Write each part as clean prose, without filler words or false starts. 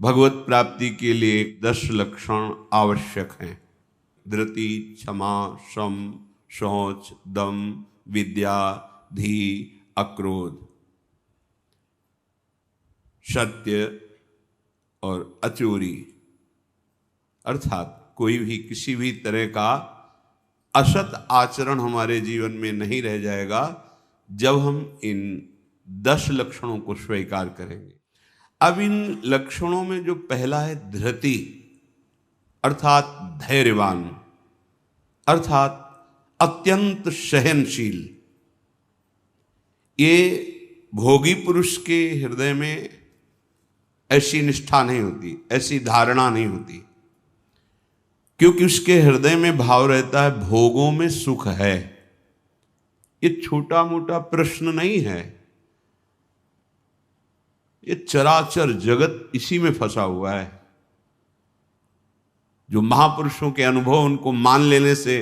भगवत प्राप्ति के लिए 10 लक्षण आवश्यक हैं। धृति, क्षमा, शम, शौच, दम, विद्या, धी, अक्रोध, सत्य और अचोरी। अर्थात कोई भी किसी भी तरह का असत आचरण हमारे जीवन में नहीं रह जाएगा जब हम इन 10 लक्षणों को स्वीकार करेंगे। अब इन लक्षणों में जो पहला है धृति, अर्थात धैर्यवान, अर्थात अत्यंत सहनशील। ये भोगी पुरुष के हृदय में ऐसी निष्ठा नहीं होती, ऐसी धारणा नहीं होती, क्योंकि उसके हृदय में भाव रहता है भोगों में सुख है। ये छोटा मोटा प्रश्न नहीं है, ये चराचर जगत इसी में फंसा हुआ है। जो महापुरुषों के अनुभव, उनको मान लेने से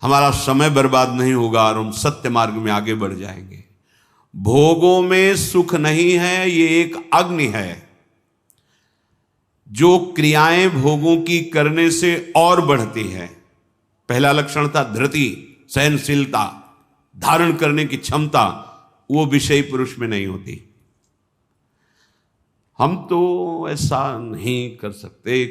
हमारा समय बर्बाद नहीं होगा और हम सत्य मार्ग में आगे बढ़ जाएंगे। भोगों में सुख नहीं है, ये एक अग्नि है जो क्रियाएं भोगों की करने से और बढ़ती है। पहला लक्षण था धृति, सहनशीलता, धारण करने की क्षमता, वो विषयी पुरुष में नहीं होती। हम तो ऐसा नहीं कर सकते।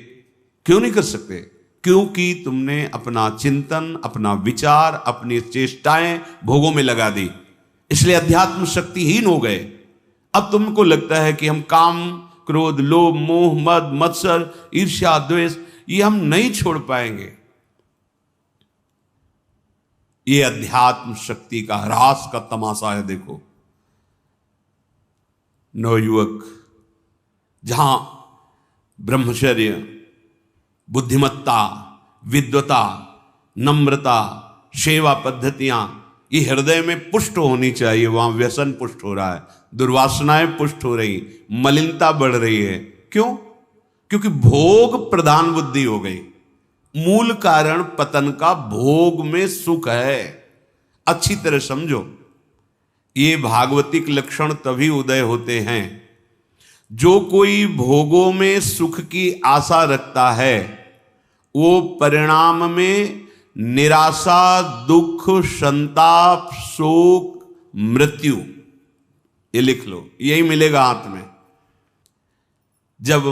क्यों नहीं कर सकते? क्योंकि तुमने अपना चिंतन, अपना विचार, अपनी चेष्टाएं भोगों में लगा दी, इसलिए अध्यात्म शक्तिहीन हो गए। अब तुमको लगता है कि हम काम, क्रोध, लोभ, मोह, मद, मत्सर, ईर्ष्या, द्वेष, ये हम नहीं छोड़ पाएंगे। ये अध्यात्म शक्ति का ह्रास का तमाशा है। देखो, नवयुवक जहां ब्रह्मचर्य, बुद्धिमत्ता, विद्वता, नम्रता, सेवा पद्धतियां ये हृदय में पुष्ट होनी चाहिए, वहां व्यसन पुष्ट हो रहा है, दुर्वासनाएं पुष्ट हो रही, मलिनता बढ़ रही है। क्यों? क्योंकि भोग प्रधान बुद्धि हो गई। मूल कारण पतन का भोग में सुख है। अच्छी तरह समझो, ये भागवतिक लक्षण तभी उदय होते हैं जो कोई भोगों में सुख की आशा रखता है, वो परिणाम में निराशा, दुख, संताप, शोक, मृत्यु, ये लिख लो, यही मिलेगा हाथ में। जब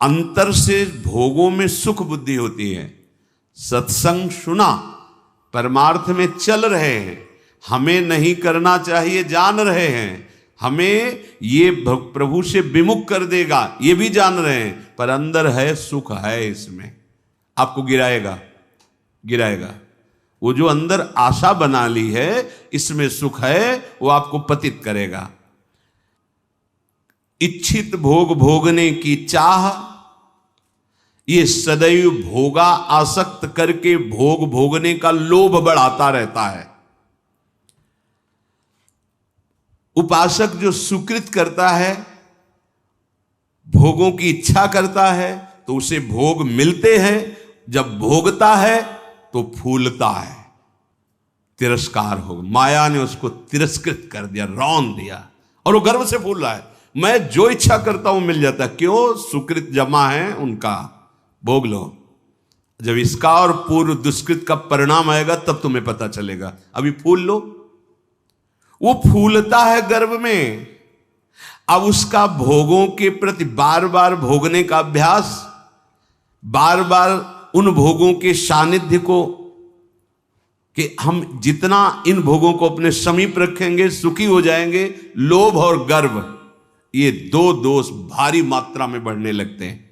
अंतर से भोगों में सुख बुद्धि होती है, सत्संग सुना, परमार्थ में चल रहे हैं, हमें नहीं करना चाहिए जान रहे हैं, हमें ये प्रभु से विमुख कर देगा ये भी जान रहे हैं, पर अंदर है सुख है, इसमें आपको गिराएगा। वो जो अंदर आशा बना ली है इसमें सुख है, वो आपको पतित करेगा। इच्छित भोग भोगने की चाह, ये सदैव भोगा आसक्त करके भोग भोगने का लोभ बढ़ाता रहता है। उपासक जो सुकृत करता है, भोगों की इच्छा करता है, तो उसे भोग मिलते हैं। जब भोगता है तो फूलता है, तिरस्कार हो, माया ने उसको तिरस्कृत कर दिया, रौंद दिया, और वो गर्व से फूल रहा है, मैं जो इच्छा करता हूं मिल जाता। क्यों? सुकृत जमा है उनका, भोग लो। जब इसका और पूर्व दुष्कृत का परिणाम आएगा तब तुम्हें पता चलेगा। अभी फूल लो। वो फूलता है गर्व में। अब उसका भोगों के प्रति बार बार भोगने का अभ्यास, बार बार उन भोगों के सानिध्य को, कि हम जितना इन भोगों को अपने समीप रखेंगे सुखी हो जाएंगे, लोभ और गर्व, ये दो दोष भारी मात्रा में बढ़ने लगते हैं।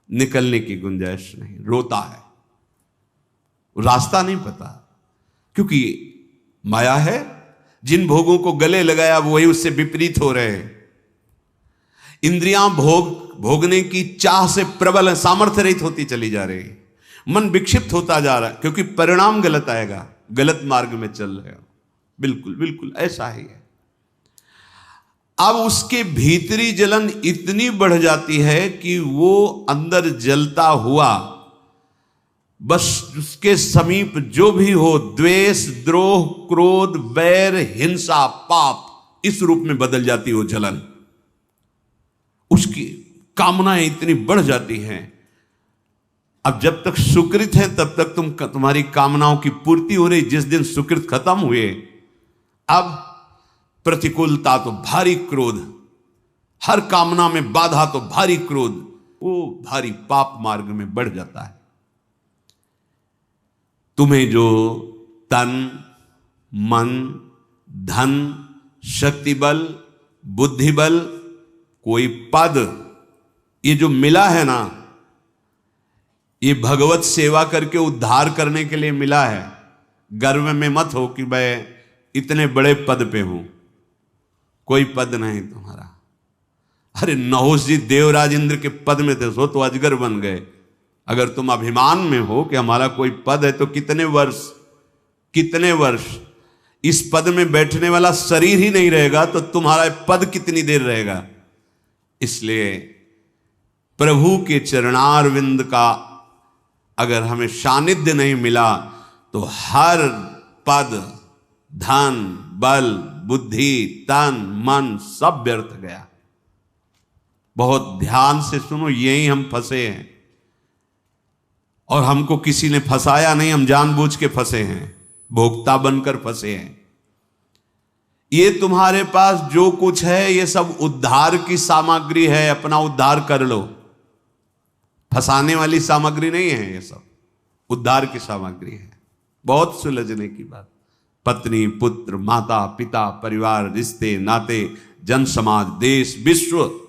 निकलने की गुंजाइश नहीं, रोता है, रास्ता नहीं पता, क्योंकि माया है। जिन भोगों को गले लगाया वही उससे विपरीत हो रहे हैं। इंद्रियां भोगने की चाह से प्रबल है, सामर्थ्य रहित होती चली जा रही है, मन विक्षिप्त होता जा रहा है, क्योंकि परिणाम गलत आएगा, गलत मार्ग में चल रहे हो। बिल्कुल बिल्कुल ऐसा ही है। अब उसके भीतरी जलन इतनी बढ़ जाती है कि वो अंदर जलता हुआ बस उसके समीप जो भी हो, द्वेष, द्रोह, क्रोध, वैर, हिंसा, पाप, इस रूप में बदल जाती हो जलन। उसकी कामनाएं इतनी बढ़ जाती हैं। अब जब तक सुकृत है तब तक तुम्हारी कामनाओं की पूर्ति हो रही। जिस दिन सुकृत खत्म हुए, अब प्रतिकूलता तो भारी क्रोध, हर कामना में बाधा तो भारी क्रोध, वो भारी पाप मार्ग में बढ़ जाता है। तुम्हें जो तन, मन, धन, शक्ति बल, बुद्धि बल, कोई पद, ये जो मिला है ना, ये भगवत सेवा करके उद्धार करने के लिए मिला है। गर्व में मत हो कि मैं इतने बड़े पद पे हूं, कोई पद नहीं तुम्हारा। अरे नहुष जी देवराज इंद्र के पद में थे, सो तो अजगर बन गए। अगर तुम अभिमान में हो कि हमारा कोई पद है, तो कितने वर्ष इस पद में बैठने वाला शरीर ही नहीं रहेगा, तो तुम्हारा पद कितनी देर रहेगा। इसलिए प्रभु के चरणारविंद का अगर हमें सानिध्य नहीं मिला, तो हर पद, धन, बल, बुद्धि, तन, मन सब व्यर्थ गया। बहुत ध्यान से सुनो, यही हम फंसे हैं। और हमको किसी ने फंसाया नहीं, हम जानबूझ के फंसे हैं, भोक्ता बनकर फंसे हैं। ये तुम्हारे पास जो कुछ है, ये सब उद्धार की सामग्री है, अपना उद्धार कर लो। फंसाने वाली सामग्री नहीं है, ये सब उद्धार की सामग्री है। बहुत सुलझने की बात। पत्नी, पुत्र, माता, पिता, परिवार, रिश्ते, नाते, जन समाज, देश, विश्व,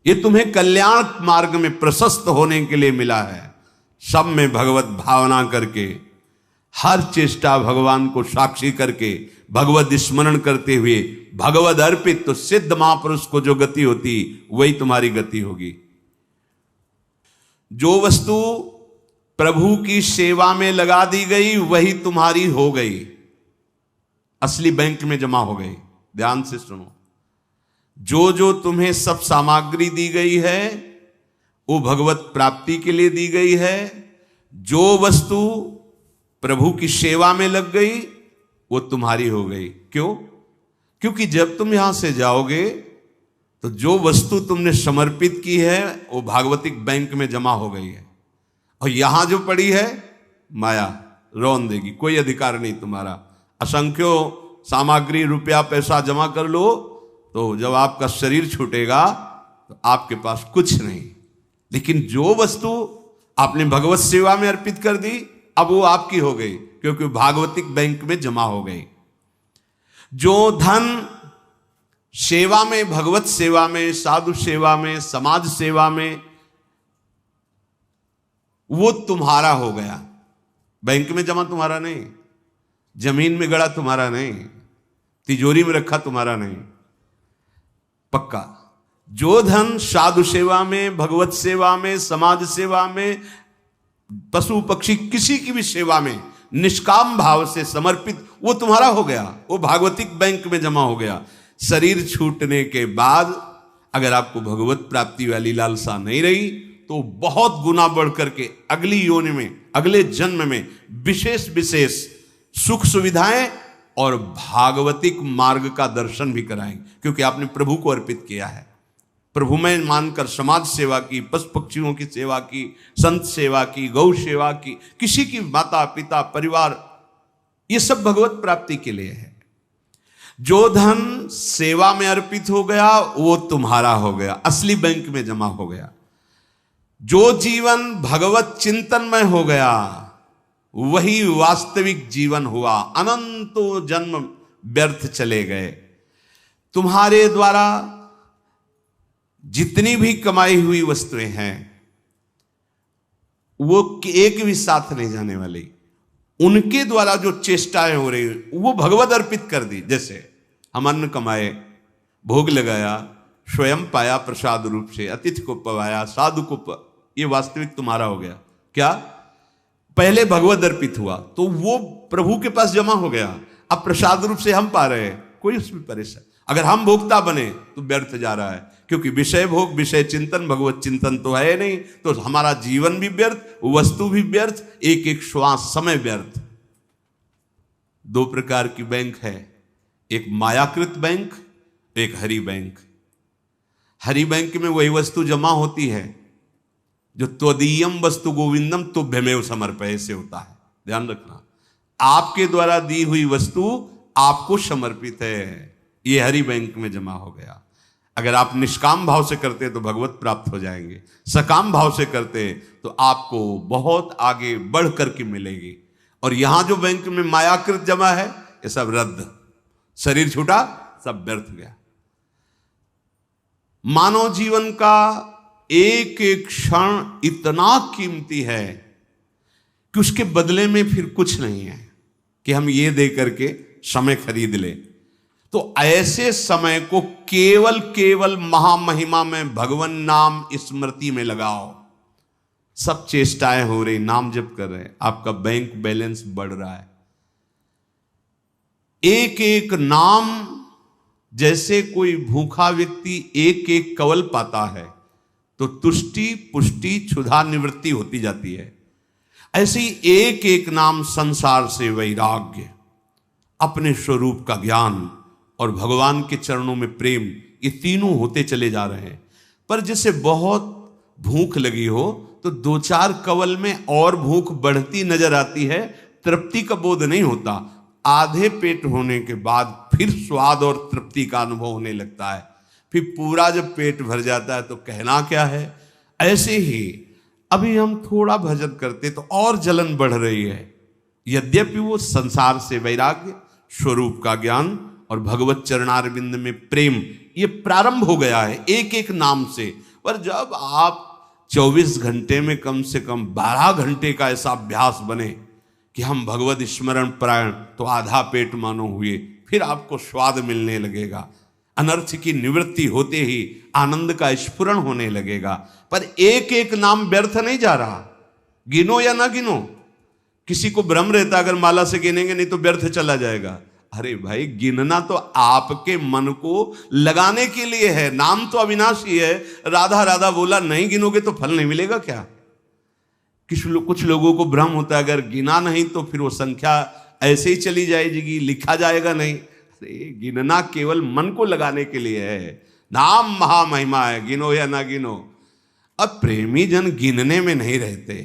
ये तुम्हें कल्याण मार्ग में प्रशस्त होने के लिए मिला है। सब में भगवत भावना करके, हर चेष्टा भगवान को साक्षी करके, भगवत स्मरण करते हुए, भगवत अर्पित, तो सिद्ध महापुरुष को जो गति होती वही तुम्हारी गति होगी। जो वस्तु प्रभु की सेवा में लगा दी गई वही तुम्हारी हो गई, असली बैंक में जमा हो गई। ध्यान से सुनो, जो जो तुम्हें सब सामग्री दी गई है वो भगवत प्राप्ति के लिए दी गई है। जो वस्तु प्रभु की सेवा में लग गई वो तुम्हारी हो गई। क्यों? क्योंकि जब तुम यहां से जाओगे तो जो वस्तु तुमने समर्पित की है वो भागवतिक बैंक में जमा हो गई है, और यहां जो पड़ी है माया रौन देगी, कोई अधिकार नहीं तुम्हारा। असंख्यों सामग्री, रुपया, पैसा जमा कर लो, तो जब आपका शरीर छूटेगा तो आपके पास कुछ नहीं। लेकिन जो वस्तु आपने भगवत सेवा में अर्पित कर दी, अब वो आपकी हो गई, क्योंकि भागवतिक बैंक में जमा हो गई। जो धन सेवा में, भगवत सेवा में, साधु सेवा में, समाज सेवा में, वो तुम्हारा हो गया। बैंक में जमा तुम्हारा नहीं, जमीन में गड़ा तुम्हारा नहीं, तिजोरी में रखा तुम्हारा नहीं, पक्का। जो धन साधु सेवा में, भगवत सेवा में, समाज सेवा में, पशु पक्षी किसी की भी सेवा में निष्काम भाव से समर्पित, वो तुम्हारा हो गया, वो भागवतिक बैंक में जमा हो गया। शरीर छूटने के बाद अगर आपको भगवत प्राप्ति वाली लालसा नहीं रही, तो बहुत गुना बढ़ करके अगली योनि में, अगले जन्म में विशेष विशेष सुख सुविधाएं और भागवतिक मार्ग का दर्शन भी कराएंगे, क्योंकि आपने प्रभु को अर्पित किया है। प्रभु में मानकर समाज सेवा की, पशु पक्षियों की सेवा की, संत सेवा की, गौ सेवा की, किसी की माता पिता परिवार, ये सब भगवत प्राप्ति के लिए है। जो धन सेवा में अर्पित हो गया वो तुम्हारा हो गया, असली बैंक में जमा हो गया। जो जीवन भगवत चिंतन में हो गया वही वास्तविक जीवन हुआ। अनंतों जन्म व्यर्थ चले गए। तुम्हारे द्वारा जितनी भी कमाई हुई वस्तुएं हैं वो एक भी साथ नहीं जाने वाली। उनके द्वारा जो चेष्टाएं हो रही वो भगवत अर्पित कर दी। जैसे हम अन्न कमाए, भोग लगाया, स्वयं पाया प्रसाद रूप से, अतिथि को पवाया, साधु को ये वास्तविक तुम्हारा हो गया। क्या? पहले भगवत अर्पित हुआ तो वो प्रभु के पास जमा हो गया, अब प्रसाद रूप से हम पा रहे हैं, कोई उसमें परेशान। अगर हम भोक्ता बने तो व्यर्थ जा रहा है, क्योंकि विषय भोग, विषय चिंतन, भगवत चिंतन तो है नहीं, तो हमारा जीवन भी व्यर्थ, वस्तु भी व्यर्थ, एक एक श्वास समय व्यर्थ। दो प्रकार की बैंक है, एक मायाकृत बैंक, एक हरि बैंक। हरि बैंक में वही वस्तु जमा होती है जो त्वदीयम वस्तु गोविंदम तुभ्यमेव समर्पय से होता है। ध्यान रखना, आपके द्वारा दी हुई वस्तु आपको समर्पित है, ये हरि बैंक में जमा हो गया। अगर आप निष्काम भाव से करते तो भगवत प्राप्त हो जाएंगे, सकाम भाव से करते तो आपको बहुत आगे बढ़ करके मिलेगी। और यहां जो बैंक में मायाकृत जमा है ये सब रद्द, शरीर छूटा सब व्यर्थ गया। मानव जीवन का एक एक क्षण इतना कीमती है कि उसके बदले में फिर कुछ नहीं है कि हम ये दे करके समय खरीद ले। तो ऐसे समय को केवल केवल महामहिमा में भगवान नाम स्मृति में लगाओ। सब चेष्टाएं हो रही, नाम जप कर रहे हैं, आपका बैंक बैलेंस बढ़ रहा है। एक एक नाम, जैसे कोई भूखा व्यक्ति एक एक कवल पाता है तो तुष्टि पुष्टि क्षुधा निवृत्ति होती जाती है, ऐसे ही एक एक नाम संसार से वैराग्य, अपने स्वरूप का ज्ञान और भगवान के चरणों में प्रेम, ये तीनों होते चले जा रहे हैं। पर जैसे बहुत भूख लगी हो तो दो चार कवल में और भूख बढ़ती नजर आती है, तृप्ति का बोध नहीं होता। आधे पेट होने के बाद फिर स्वाद और तृप्ति का अनुभव होने लगता है, फिर पूरा जब पेट भर जाता है तो कहना क्या है। ऐसे ही अभी हम थोड़ा भजन करते तो और जलन बढ़ रही है, यद्यपि वो संसार से वैराग्य, स्वरूप का ज्ञान और भगवत चरणारविंद में प्रेम ये प्रारंभ हो गया है एक एक नाम से। पर जब आप 24 घंटे में कम से कम 12 घंटे का ऐसा अभ्यास बने कि हम भगवत स्मरण परायण, तो आधा पेट मानो हुए, फिर आपको स्वाद मिलने लगेगा, अनर्थ की निवृत्ति होते ही आनंद का स्फुरण होने लगेगा। पर एक एक नाम व्यर्थ नहीं जा रहा, गिनो या ना गिनो। किसी को भ्रम रहता अगर माला से गिनेंगे नहीं तो व्यर्थ चला जाएगा। अरे भाई, गिनना तो आपके मन को लगाने के लिए है, नाम तो अविनाशी है। राधा राधा बोला, नहीं गिनोगे तो फल नहीं मिलेगा क्या? कुछ लोगों को भ्रम होता है अगर गिना नहीं तो फिर वो संख्या ऐसे ही चली जाएगी, लिखा जाएगा नहीं। अरे गिनना केवल मन को लगाने के लिए है, नाम महामहिमा है, गिनो या ना गिनो। अब प्रेमी जन गिनने में नहीं रहते।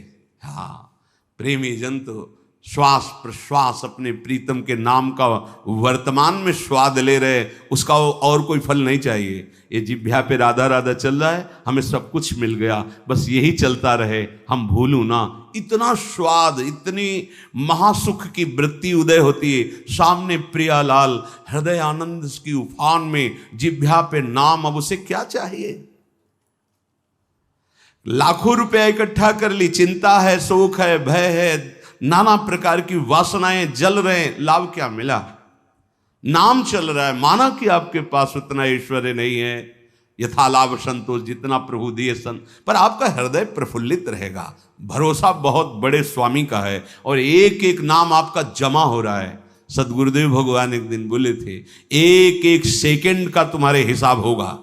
हाँ, प्रेमी जन तो श्वास प्रश्वास अपने प्रीतम के नाम का वर्तमान में स्वाद ले रहे, उसका और कोई फल नहीं चाहिए। ये जिह्वा पे राधा राधा चल रहा है, हमें सब कुछ मिल गया, बस यही चलता रहे, हम भूलू ना। इतना स्वाद, इतनी महासुख की वृत्ति उदय होती है, सामने प्रियालाल हृदय आनंद की उफान में, जिह्वा पे नाम, अब उसे क्या चाहिए? लाखों रुपया इकट्ठा कर ली, चिंता है, शोक है, भय है, नाना प्रकार की वासनाएं जल रहे हैं, लाभ क्या मिला? नाम चल रहा है, माना कि आपके पास उतना ऐश्वर्य नहीं है, यथा लाभ संतोष जितना प्रभु दिए सन, पर आपका हृदय प्रफुल्लित रहेगा, भरोसा बहुत बड़े स्वामी का है और एक एक नाम आपका जमा हो रहा है। सदगुरुदेव भगवान एक दिन बोले थे, एक एक सेकंड का तुम्हारे हिसाब होगा।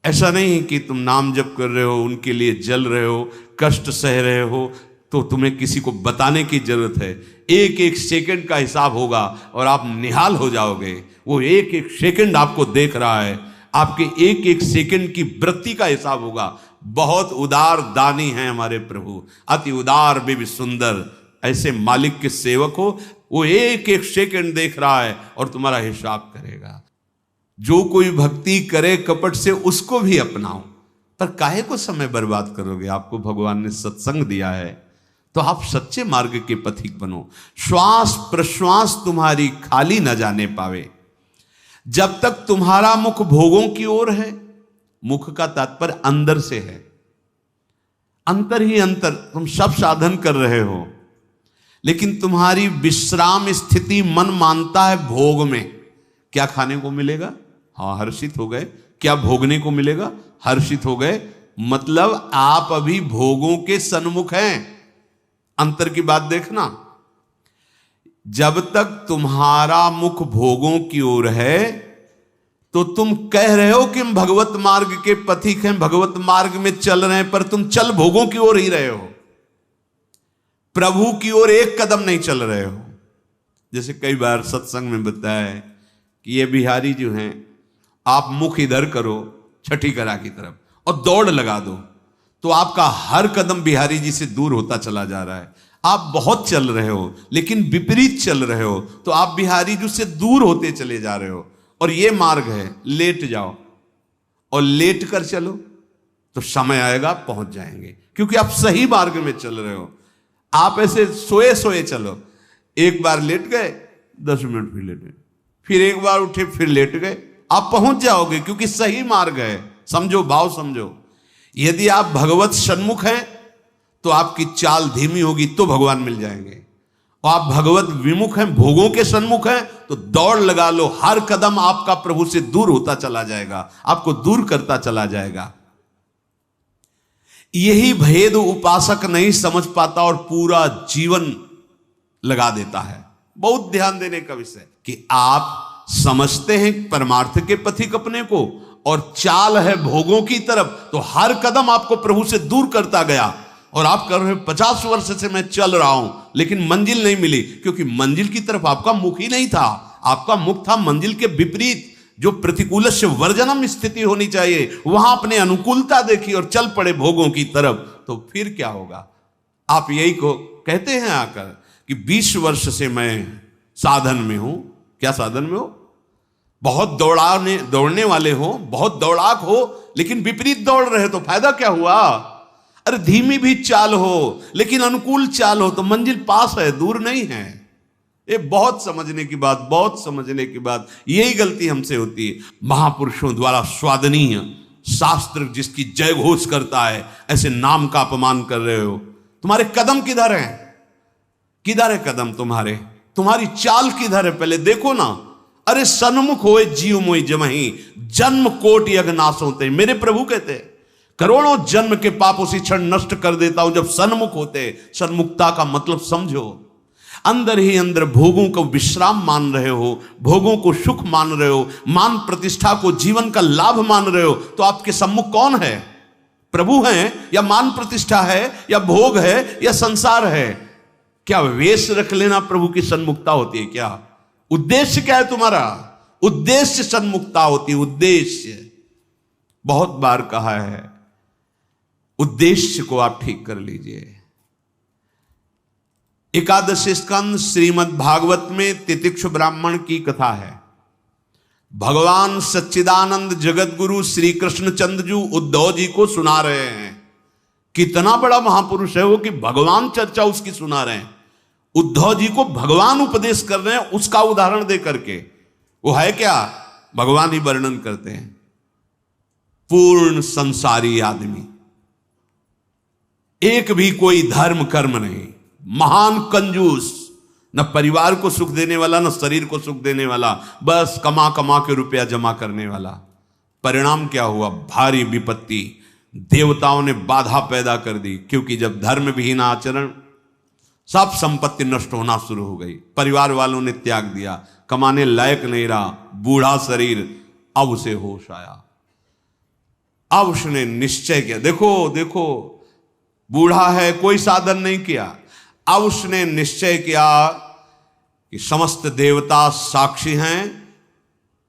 ऐसा नहीं कि तुम नाम जप कर रहे हो, उनके लिए जल रहे हो, कष्ट सह रहे हो, तो तुम्हें किसी को बताने की जरूरत है। एक एक सेकंड का हिसाब होगा और आप निहाल हो जाओगे। वो एक एक सेकंड आपको देख रहा है, आपके एक एक सेकंड की वृत्ति का हिसाब होगा। बहुत उदार दानी हैं हमारे प्रभु, अति उदार भी सुंदर। ऐसे मालिक के सेवक हो, वो एक एक सेकंड देख रहा है और तुम्हारा हिसाब करेगा। जो कोई भक्ति करे कपट से, उसको भी अपनाओ, पर काहे को समय बर्बाद करोगे? आपको भगवान ने सत्संग दिया है तो आप सच्चे मार्ग के पथिक बनो। श्वास प्रश्वास तुम्हारी खाली न जाने पावे। जब तक तुम्हारा मुख भोगों की ओर है, मुख का तात्पर्य अंदर से है, अंतर ही अंतर, तुम सब साधन कर रहे हो, लेकिन तुम्हारी विश्राम स्थिति मन मानता है भोग में। क्या खाने को मिलेगा? हाँ, हर्षित हो गए। क्या भोगने को मिलेगा? हर्षित हो गए। मतलब आप अभी भोगों के सन्मुख हैं। अंतर की बात देखना, जब तक तुम्हारा मुख भोगों की ओर है तो तुम कह रहे हो कि हम भगवत मार्ग के पथिक हैं, भगवत मार्ग में चल रहे हैं, पर तुम चल भोगों की ओर ही रहे हो, प्रभु की ओर एक कदम नहीं चल रहे हो। जैसे कई बार सत्संग में बताया है कि ये बिहारी जो हैं, आप मुख इधर करो छठी करा की तरफ और दौड़ लगा दो, तो आपका हर कदम बिहारी जी से दूर होता चला जा रहा है। आप बहुत चल रहे हो लेकिन विपरीत चल रहे हो, तो आप बिहारी जी से दूर होते चले जा रहे हो। और ये मार्ग है, लेट जाओ और लेट कर चलो तो समय आएगा पहुंच जाएंगे, क्योंकि आप सही मार्ग में चल रहे हो। आप ऐसे सोए सोए चलो, एक बार लेट गए 10 मिनट फिर लेटे, फिर एक बार उठे फिर लेट गए, आप पहुंच जाओगे, क्योंकि सही मार्ग है। समझो, भाव समझो। यदि आप भगवत सन्मुख हैं तो आपकी चाल धीमी होगी तो भगवान मिल जाएंगे, और आप भगवत विमुख हैं, भोगों के सन्मुख हैं, तो दौड़ लगा लो। हर कदम आपका प्रभु से दूर होता चला जाएगा, आपको दूर करता चला जाएगा। यही भेद उपासक नहीं समझ पाता और पूरा जीवन लगा देता है। बहुत ध्यान देने का विषय कि आप समझते हैं परमार्थ के पथिक अपने को, और चाल है भोगों की तरफ, तो हर कदम आपको प्रभु से दूर करता गया। और आप कर रहे 50 वर्ष से मैं चल रहा हूं लेकिन मंजिल नहीं मिली, क्योंकि मंजिल की तरफ आपका मुख ही नहीं था। आपका मुख था मंजिल के विपरीत, जो प्रतिकूल से वर्जनम स्थिति होनी चाहिए, वहां अपने अनुकूलता देखी और चल पड़े भोगों की तरफ। तो फिर क्या होगा? आप यही को कहते हैं आकर कि 20 वर्ष से मैं साधन में हूं। क्या साधन में हो? बहुत दौड़ने वाले हो, बहुत दौड़ाक हो, लेकिन विपरीत दौड़ रहे तो फायदा क्या हुआ? अरे धीमी भी चाल हो लेकिन अनुकूल चाल हो तो मंजिल पास है, दूर नहीं है। ये बहुत समझने की बात, बहुत समझने की बात। यही गलती हमसे होती है। महापुरुषों द्वारा स्वादनीय शास्त्र जिसकी जय घोष करता है, ऐसे नाम का अपमान कर रहे हो। तुम्हारे कदम किधर हैं? किधर है कदम तुम्हारे? तुम्हारी चाल किधर है? पहले देखो ना। अरे सन्मुख होए जीव मोई जमही, जन्म कोट यज्ञ नाश होते। मेरे प्रभु कहते हैं करोड़ों जन्म के पाप उसी क्षण नष्ट कर देता हूं जब सन्मुख होते। सन्मुखता का मतलब समझो। अंदर ही अंदर भोगों को विश्राम मान रहे हो, भोगों को सुख मान रहे हो, मान प्रतिष्ठा को जीवन का लाभ मान रहे हो, तो आपके सम्मुख कौन है? प्रभु हैं या मान प्रतिष्ठा है या भोग है या संसार है? क्या वेश रख लेना प्रभु की सन्मुखता होती है? क्या उद्देश्य क्या है तुम्हारा? उद्देश्य सन्मुखता होती है। उद्देश्य बहुत बार कहा है, उद्देश्य को आप ठीक कर लीजिए। एकादश स्कंद श्रीमद् भागवत में तितिक्षु ब्राह्मण की कथा है। भगवान सच्चिदानंद जगत गुरु श्री कृष्ण चंद्रजू उद्धव जी को सुना रहे हैं। कितना बड़ा महापुरुष है वो कि भगवान चर्चा उसकी सुना रहे हैं। उद्धव जी को भगवान उपदेश कर रहे हैं, उसका उदाहरण दे करके। वो है क्या? भगवान ही वर्णन करते हैं। पूर्ण संसारी आदमी, एक भी कोई धर्म कर्म नहीं, महान कंजूस, न परिवार को सुख देने वाला न शरीर को सुख देने वाला, बस कमा कमा के रुपया जमा करने वाला। परिणाम क्या हुआ? भारी विपत्ति। देवताओं ने बाधा पैदा कर दी, क्योंकि जब धर्म विहीन आचरण, सब संपत्ति नष्ट होना शुरू हो गई। परिवार वालों ने त्याग दिया, कमाने लायक नहीं रहा, बूढ़ा शरीर। अब उसे होश आया, अब उसने निश्चय किया। देखो देखो, बूढ़ा है, कोई साधन नहीं किया। अब उसने निश्चय किया कि समस्त देवता साक्षी हैं,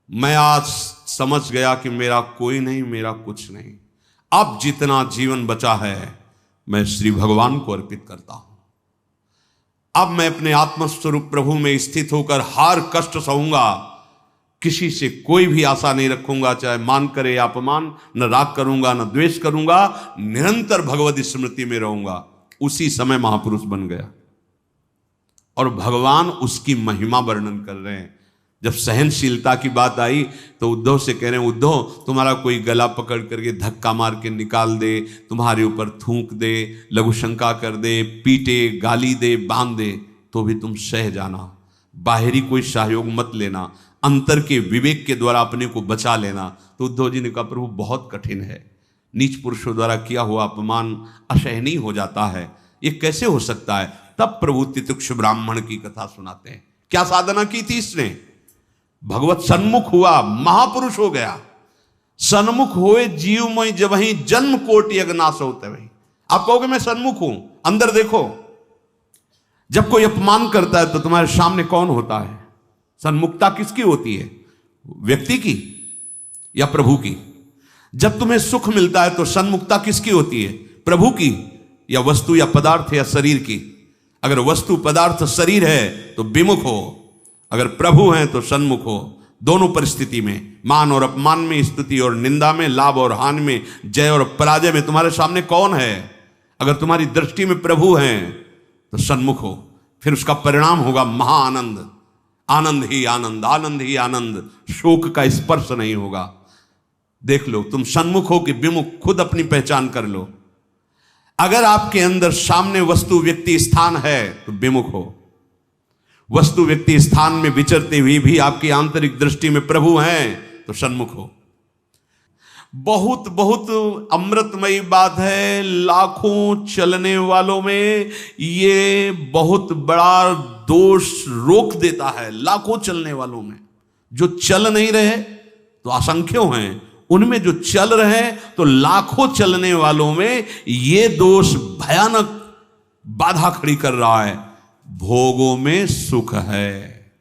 मैं आज समझ गया कि मेरा कोई नहीं, मेरा कुछ नहीं। अब जितना जीवन बचा है मैं श्री भगवान को अर्पित करता हूं। अब मैं अपने आत्मस्वरूप प्रभु में स्थित होकर हर कष्ट सहूंगा, किसी से कोई भी आशा नहीं रखूंगा, चाहे मान करे या अपमान। न राग करूंगा न द्वेष करूंगा, निरंतर भगवत स्मृति में रहूंगा। उसी समय महापुरुष बन गया और भगवान उसकी महिमा वर्णन कर रहे हैं। जब सहनशीलता की बात आई तो उद्धव से कह रहे हैं, उद्धव तुम्हारा कोई गला पकड़ करके धक्का मार के निकाल दे, तुम्हारे ऊपर थूक दे, लघुशंका कर दे, पीटे, गाली दे, बांध दे, तो भी तुम सह जाना। बाहरी कोई सहयोग मत लेना, अंतर के विवेक के द्वारा अपने को बचा लेना। तो उद्धव जी ने कहा, प्रभु बहुत कठिन है, नीच पुरुषों द्वारा किया हुआ अपमान असहनीय हो जाता है, ये कैसे हो सकता है? तब प्रभु तितिक्षु ब्राह्मण की कथा सुनाते हैं। क्या साधना की थी इसने? भगवत सन्मुख हुआ, महापुरुष हो गया। सन्मुख होए जीवमय जब वही जन्म कोटि अग्नाश होते वही। आप कहोगे मैं सन्मुख हूं, अंदर देखो। जब कोई अपमान करता है तो तुम्हारे सामने कौन होता है? सन्मुखता किसकी होती है? व्यक्ति की या प्रभु की? जब तुम्हें सुख मिलता है तो सन्मुखता किसकी होती है? प्रभु की, या वस्तु या पदार्थ या शरीर की? अगर वस्तु पदार्थ शरीर है तो विमुख हो, अगर प्रभु हैं तो सन्मुख हो। दोनों परिस्थिति में, मान और अपमान में, स्तुति और निंदा में, लाभ और हानि में, जय और पराजय में तुम्हारे सामने कौन है? अगर तुम्हारी दृष्टि में प्रभु हैं तो सन्मुख हो, फिर उसका परिणाम होगा महाआनंद। आनंद ही आनंद, आनंद ही आनंद, शोक का स्पर्श नहीं होगा। देख लो तुम सन्मुख हो कि विमुख, खुद अपनी पहचान कर लो। अगर आपके अंदर सामने वस्तु व्यक्ति स्थान है तो विमुख हो। वस्तु व्यक्ति स्थान में विचरते हुए भी आपकी आंतरिक दृष्टि में प्रभु हैं तो सन्मुख हो। बहुत बहुत अमृतमयी बात है। लाखों चलने वालों में ये बहुत बड़ा दोष रोक देता है। लाखों चलने वालों में जो चल नहीं रहे तो असंख्यों हैं, उनमें जो चल रहे तो लाखों चलने वालों में ये दोष भयानक बाधा खड़ी कर रहा है। भोगों में सुख है।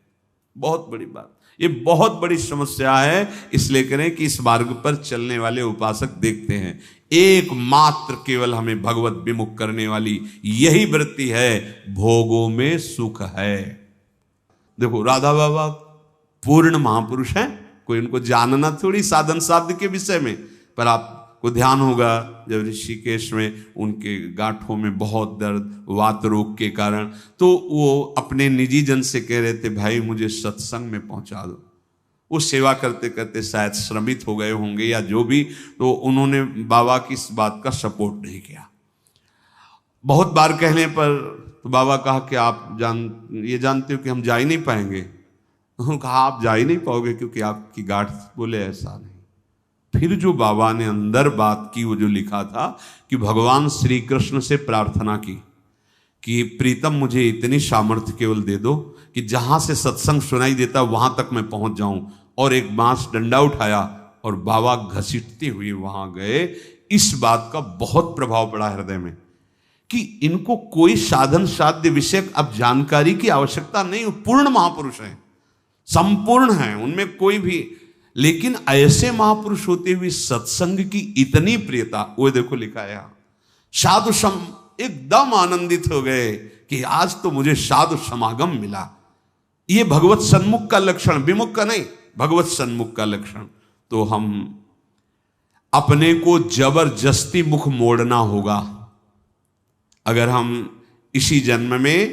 बहुत बड़ी बात, ये बहुत बड़ी समस्या है। इसलिए करें कि इस मार्ग पर चलने वाले उपासक देखते हैं, एकमात्र केवल हमें भगवत विमुख करने वाली यही वृत्ति है, भोगों में सुख है। देखो राधा बाबा पूर्ण महापुरुष हैं, कोई उनको जानना थोड़ी साधन साध्य के विषय में, पर आपको ध्यान होगा जब ऋषिकेश में उनके गांठों में बहुत दर्द, वात रोग के कारण, तो वो अपने निजी जन से कह रहे थे भाई मुझे सत्संग में पहुंचा दो। वो सेवा करते करते शायद श्रमित हो गए होंगे या जो भी, तो उन्होंने बाबा की इस बात का सपोर्ट नहीं किया। बहुत बार कहने पर तो बाबा कहा कि आप ये जानते हो कि हम जा ही नहीं पाएंगे। उन्होंने कहा आप जा ही नहीं पाओगे क्योंकि आपकी गांठ। बोले ऐसा नहीं। फिर जो बाबा ने अंदर बात की, वो जो लिखा था कि भगवान श्री कृष्ण से प्रार्थना की कि प्रीतम मुझे इतनी सामर्थ्य केवल दे दो कि जहां से सत्संग सुनाई देता वहां तक मैं पहुंच जाऊं। और एक बांस डंडा उठाया और बाबा घसीटते हुए वहां गए। इस बात का बहुत प्रभाव पड़ा हृदय में कि इनको कोई साधन साध्य विषय अब जानकारी की आवश्यकता नहीं। पूर्ण महापुरुष हैं, संपूर्ण हैं, उनमें कोई भी, लेकिन ऐसे महापुरुष होते हुए सत्संग की इतनी प्रियता। वो देखो लिखा है साधु सम, एकदम आनंदित हो गए कि आज तो मुझे साधु समागम मिला। ये भगवत सन्मुख का लक्षण, विमुख का नहीं, भगवत सन्मुख का लक्षण। तो हम अपने को जबरदस्ती मुख मोड़ना होगा। अगर हम इसी जन्म में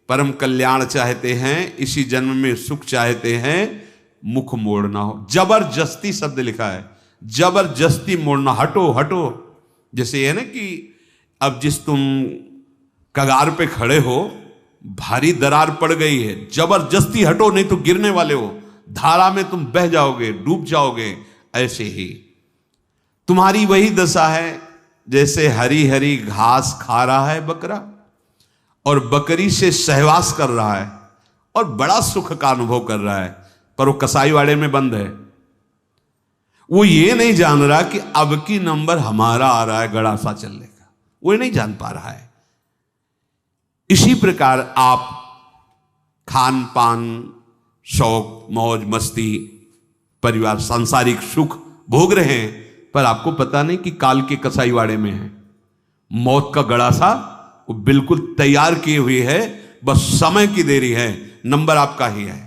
परम कल्याण चाहते हैं, इसी जन्म में सुख चाहते हैं, मुख मोड़ना हो। जबरदस्ती शब्द लिखा है, जबरदस्ती मोड़ना, हटो हटो। जैसे है ना कि अब जिस तुम कगार पे खड़े हो, भारी दरार पड़ गई है, जबरदस्ती हटो नहीं तो गिरने वाले हो, धारा में तुम बह जाओगे, डूब जाओगे। ऐसे ही तुम्हारी वही दशा है जैसे हरी हरी घास खा रहा है बकरा और बकरी से सहवास कर रहा है और बड़ा सुख का अनुभव कर रहा है, पर वो कसाईवाड़े में बंद है। वो ये नहीं जान रहा कि अब की नंबर हमारा आ रहा है गड़ा सा चलने का, वो नहीं जान पा रहा है। इसी प्रकार आप खान पान, शौक, मौज मस्ती, परिवार, सांसारिक सुख भोग रहे हैं, पर आपको पता नहीं कि काल के कसाईवाड़े में है। मौत का गड़ा सा वो बिल्कुल तैयार किए हुए है, बस समय की देरी है, नंबर आपका ही है।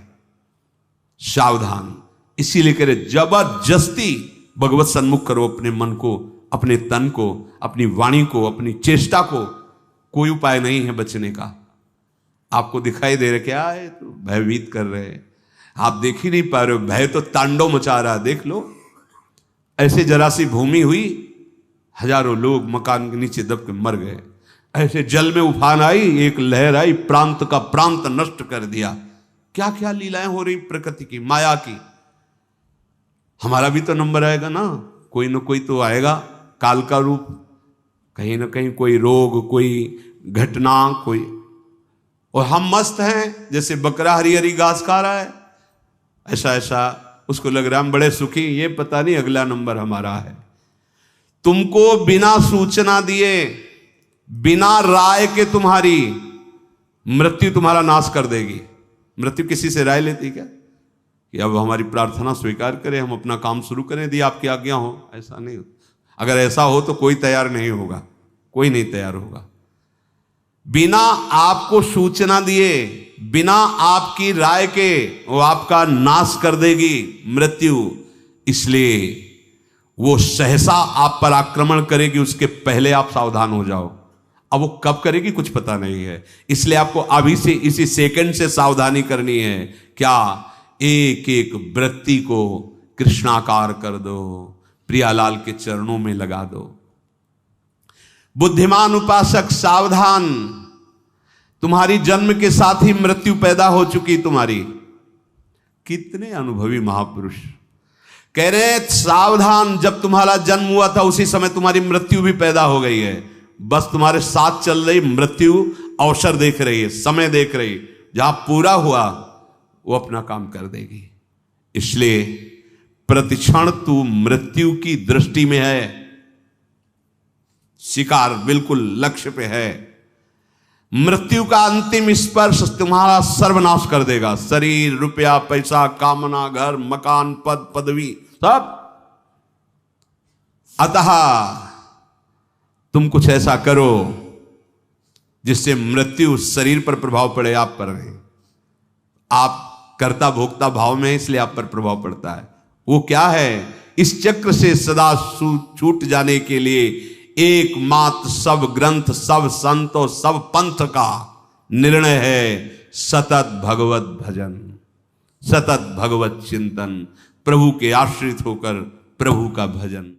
सावधान। इसीलिए करे जबरदस्ती भगवत सन्मुख करो अपने मन को, अपने तन को, अपनी वाणी को, अपनी चेष्टा को। कोई उपाय नहीं है बचने का। आपको दिखाई दे रहा क्या है, तो भयभीत कर रहे हैं, आप देख ही नहीं पा रहे हो, भय तो तांडव मचा रहा है। देख लो, ऐसे जरा सी भूमि हुई, हजारों लोग मकान के नीचे दब के मर गए। ऐसे जल में उफान आई, एक लहर आई, प्रांत का प्रांत नष्ट कर दिया। क्या क्या लीलाएं हो रही प्रकृति की, माया की। हमारा भी तो नंबर आएगा ना कोई तो आएगा, काल का रूप, कहीं ना कहीं कोई रोग, कोई घटना, कोई, और हम मस्त हैं जैसे बकरा हरी हरी घास खा रहा है। ऐसा उसको लग रहा है हम बड़े सुखी, ये पता नहीं अगला नंबर हमारा है। तुमको बिना सूचना दिए, बिना राय के तुम्हारी मृत्यु तुम्हारा नाश कर देगी। मृत्यु किसी से राय लेती क्या कि अब हमारी प्रार्थना स्वीकार करें, हम अपना काम शुरू करें, यदि आपकी आज्ञा हो। ऐसा नहीं हो। अगर ऐसा हो तो कोई तैयार नहीं होगा, कोई नहीं तैयार होगा। बिना आपको सूचना दिए, बिना आपकी राय के वो आपका नाश कर देगी मृत्यु। इसलिए वो सहसा आप पर आक्रमण करेगी, उसके पहले आप सावधान हो जाओ। अब वो कब करेगी कुछ पता नहीं है, इसलिए आपको अभी से इसी सेकंड से सावधानी करनी है। क्या? एक एक वृत्ति को कृष्णाकार कर दो, प्रियालाल के चरणों में लगा दो। बुद्धिमान उपासक सावधान, तुम्हारी जन्म के साथ ही मृत्यु पैदा हो चुकी तुम्हारी। कितने अनुभवी महापुरुष कह रहे हैं सावधान, जब तुम्हारा जन्म हुआ था उसी समय तुम्हारी मृत्यु भी पैदा हो गई है। बस तुम्हारे साथ चल रही मृत्यु अवसर देख रही है, समय देख रही, जहां पूरा हुआ वो अपना काम कर देगी। इसलिए प्रतिक्षण तू मृत्यु की दृष्टि में है, शिकार बिल्कुल लक्ष्य पे है। मृत्यु का अंतिम स्पर्श तुम्हारा सर्वनाश कर देगा। शरीर, रुपया, पैसा, कामना, घर, मकान, पद, पदवी, सब। अतः तुम कुछ ऐसा करो जिससे मृत्यु शरीर पर प्रभाव पड़े, आप पर नहीं। आप कर्ता भोक्ता भाव में, इसलिए आप पर प्रभाव पड़ता है। वो क्या है? इस चक्र से सदा छूट जाने के लिए एकमात्र सब ग्रंथ, सब संतों, सब पंथ का निर्णय है सतत भगवत भजन, सतत भगवत चिंतन, प्रभु के आश्रित होकर प्रभु का भजन।